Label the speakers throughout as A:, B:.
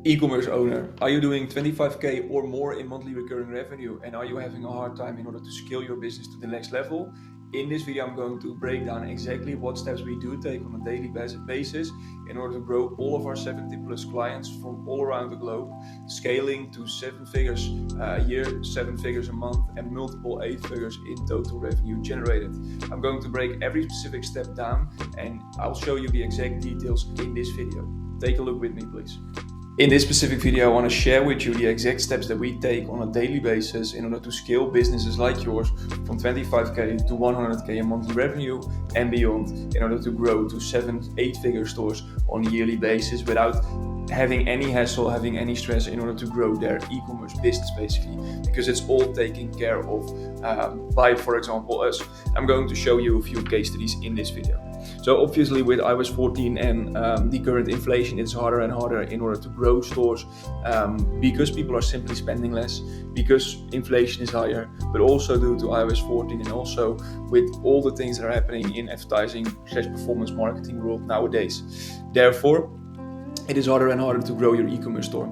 A: E-commerce owner, are you doing 25K or more in monthly recurring revenue, and are you having a hard time in order to scale your business to the next level? In this video, I'm going to break down exactly what steps we do take on a daily basis in order to grow all of our 70 plus clients from all around the globe, scaling to 7 figures a year, 7 figures a month, and multiple 8 figures in total revenue generated. I'm going to break every specific step down, and I'll show you the exact details in this video. Take a look with me, please. In this specific video, I want to share with you the exact steps that we take on a daily basis in order to scale businesses like yours from 25K to 100K in monthly revenue and beyond, in order to grow to 7-8 figure stores on a yearly basis without having any hassle, having any stress in order to grow their e-commerce business, basically, because it's all taken care of by, for example, us. I'm going to show you a few case studies in this video. So obviously with iOS 14 and the current inflation, it's harder and harder in order to grow stores because people are simply spending less, because inflation is higher, but also due to iOS 14 and also with all the things that are happening in advertising/performance marketing world nowadays. Therefore, it is harder and harder to grow your e-commerce store.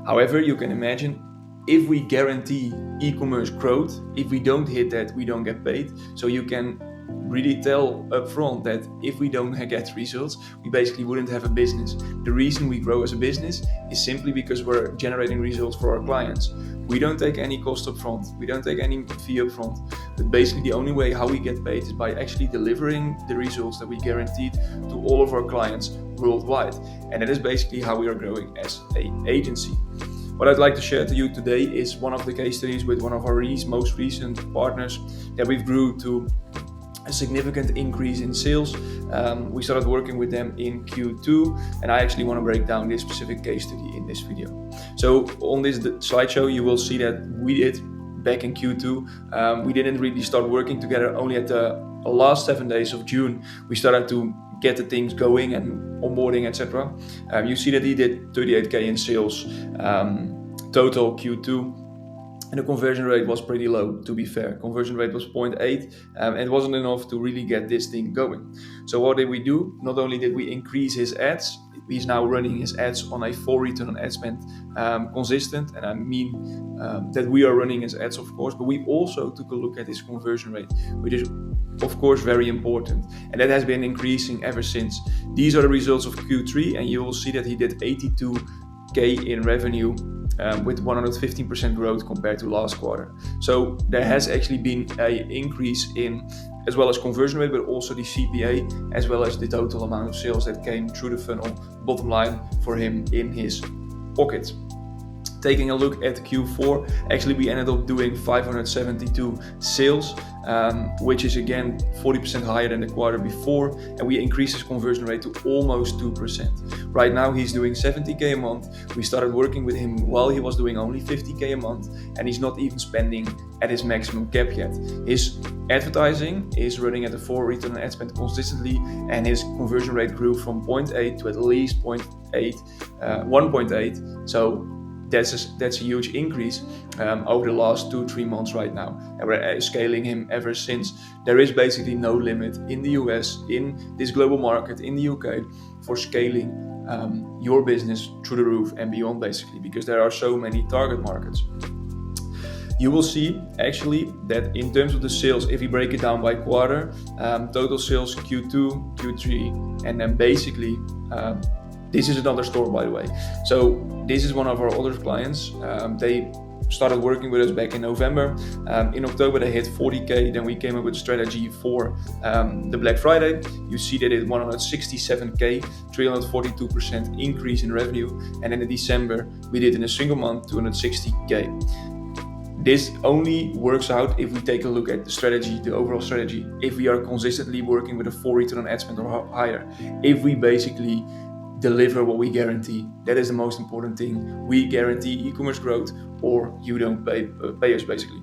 A: However, you can imagine, if we guarantee e-commerce growth, if we don't hit that, we don't get paid. So you can really tell upfront that if we don't get results, we basically wouldn't have a business. The reason we grow as a business is simply because we're generating results for our clients. We don't take any cost up front, we don't take any fee up front, but basically the only way how we get paid is by actually delivering the results that we guaranteed to all of our clients worldwide. And that is basically how we are growing as an agency. What I'd like to share to you today is one of the case studies with one of our most recent partners that we've grew to a significant increase in sales. We started working with them in Q2, and I actually want to break down this specific case study in this video. So on this slideshow, you will see that we did back in Q2. We didn't really start working together. Only at the last 7 days of June, we started to get the things going and onboarding, etc. You see that he did 38K in sales total Q2. And the conversion rate was pretty low, to be fair. Conversion rate was 0.8, and it wasn't enough to really get this thing going. So what did we do? Not only did we increase his ads, he's now running his ads on a full return on ad spend consistent, and I mean that we are running his ads, of course, but we also took a look at his conversion rate, which is of course very important, and that has been increasing ever since. These are the results of Q3, and you will see that he did 82K in revenue with 115% growth compared to last quarter. So there has actually been an increase in as well as conversion rate, but also the CPA, as well as the total amount of sales that came through the funnel, bottom line for him in his pocket. Taking a look at Q4, actually we ended up doing 572 sales, which is again 40% higher than the quarter before, and we increased his conversion rate to almost 2%. Right now he's doing 70K a month. We started working with him while he was doing only 50K a month, and he's not even spending at his maximum cap yet. His advertising is running at a full return on ad spend consistently, and his conversion rate grew from 0.8 to at least 1.8. So that's a huge increase over the last 2-3 months right now, and we're scaling him ever since. There is basically no limit in the US, in this global market, in the UK, for scaling your business through the roof and beyond, basically, because there are so many target markets. You will see actually that in terms of the sales, if we break it down by quarter, total sales Q2, Q3, and then basically this is another store, by the way. So this is one of our other clients. They started working with us back in November. In October, they hit 40K. Then we came up with a strategy for the Black Friday. You see that it 167K, 342% increase in revenue. And then in December, we did in a single month 260K. This only works out if we take a look at the strategy, the overall strategy, if we are consistently working with a full return on ad spend or higher, if we basically deliver what we guarantee. That is the most important thing. We guarantee e-commerce growth, or you don't pay us, basically.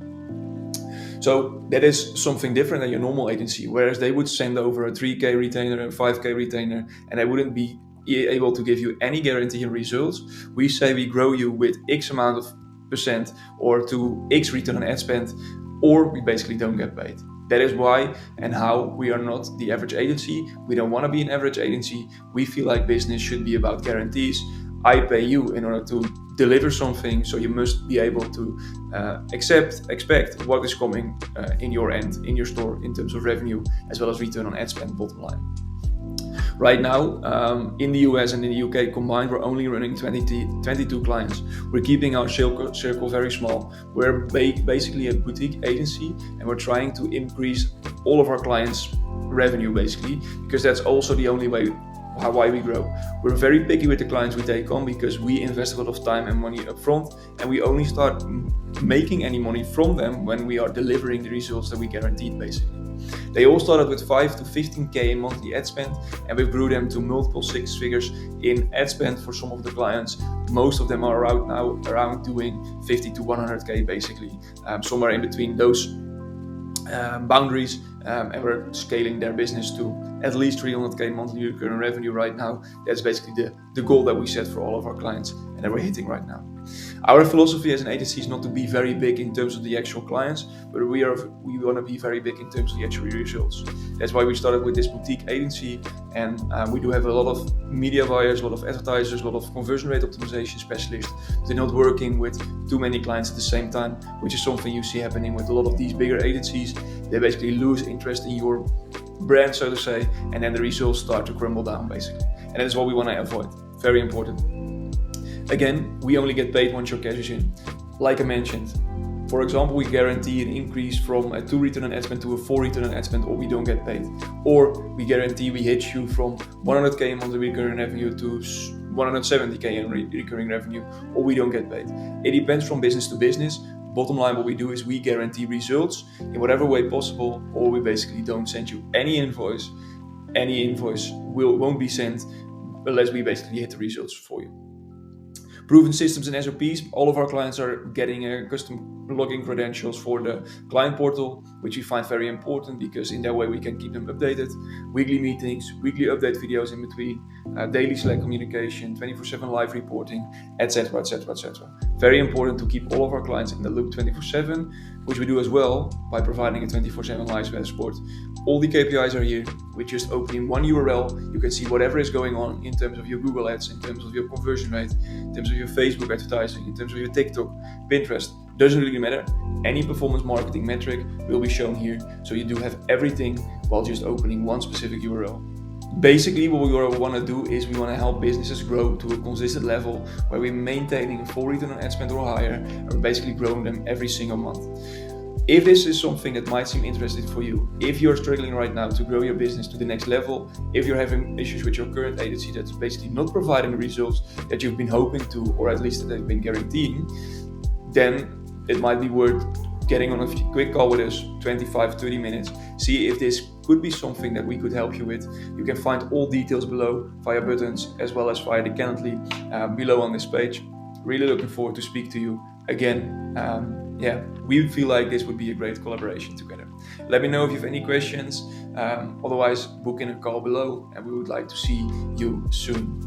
A: So that is something different than your normal agency, whereas they would send over a 3K retainer, a 5K retainer, and they wouldn't be able to give you any guarantee in results. We say we grow you with X amount of percent or to X return on ad spend, or we basically don't get paid. That is why and how we are not the average agency. We don't want to be an average agency. We feel like business should be about guarantees. I pay you in order to deliver something, so you must be able to expect what is coming in your end, in your store, in terms of revenue, as well as return on ad spend, bottom line. Right now, in the US and in the UK combined, we're only running 22 clients. We're keeping our circle very small. We're basically a boutique agency, and we're trying to increase all of our clients' revenue, basically, because that's also the only way why we grow. We're very picky with the clients we take on because we invest a lot of time and money up front, and we only start making any money from them when we are delivering the results that we guaranteed, basically. They all started with 5 to 15k in monthly ad spend, and we grew them to multiple six figures in ad spend for some of the clients. Most of them are around doing 50 to 100k, basically, somewhere in between those boundaries, and we're scaling their business to at least 300k monthly recurring revenue right now. That's basically the goal that we set for all of our clients and that we're hitting right now. Our philosophy as an agency is not to be very big in terms of the actual clients, but we want to be very big in terms of the actual results. That's why we started with this boutique agency, and we do have a lot of media buyers, a lot of advertisers, a lot of conversion rate optimization specialists. They're not working with too many clients at the same time, which is something you see happening with a lot of these bigger agencies. They basically lose interest in your brand, so to say, and then the results start to crumble down, basically. And that is what we want to avoid. Very important. Again, we only get paid once your cash is in. Like I mentioned, for example, we guarantee an increase from a 2 return on ad spend to a 4 return on ad spend, or we don't get paid. Or we guarantee we hit you from 100k in monthly recurring revenue to 170k in recurring revenue, or we don't get paid. It depends from business to business. Bottom line, what we do is we guarantee results in whatever way possible, or we basically don't send you any invoice. Any invoice won't be sent unless we basically hit the results for you. Proven systems and SOPs. All of our clients are getting custom login credentials for the client portal, which we find very important because in that way we can keep them updated. Weekly meetings, weekly update videos in between, daily Slack communication, 24/7 live reporting, etc., etc., etc. Very important to keep all of our clients in the loop 24/7, which we do as well by providing a 24/7 live dashboard. All the KPIs are here. With just opening one URL, you can see whatever is going on in terms of your Google ads, in terms of your conversion rate, in terms of your Facebook advertising, in terms of your TikTok, Pinterest. Doesn't really matter. Any performance marketing metric will be shown here, so you do have everything while just opening one specific URL. Basically, what we want to do is we want to help businesses grow to a consistent level where we're maintaining a full return on ad spend or higher, and we're basically growing them every single month. If this is something that might seem interesting for you, if you're struggling right now to grow your business to the next level, if you're having issues with your current agency that's basically not providing the results that you've been hoping to, or at least that they've been guaranteeing, then it might be worth getting on a quick call with us, 25-30 minutes, see if this could be something that we could help you with. You can find all details below via buttons as well as via the Calendly below on this page. Really looking forward to speak to you again. We feel like this would be a great collaboration together. Let me know if you have any questions. Otherwise, book in a call below, and we would like to see you soon.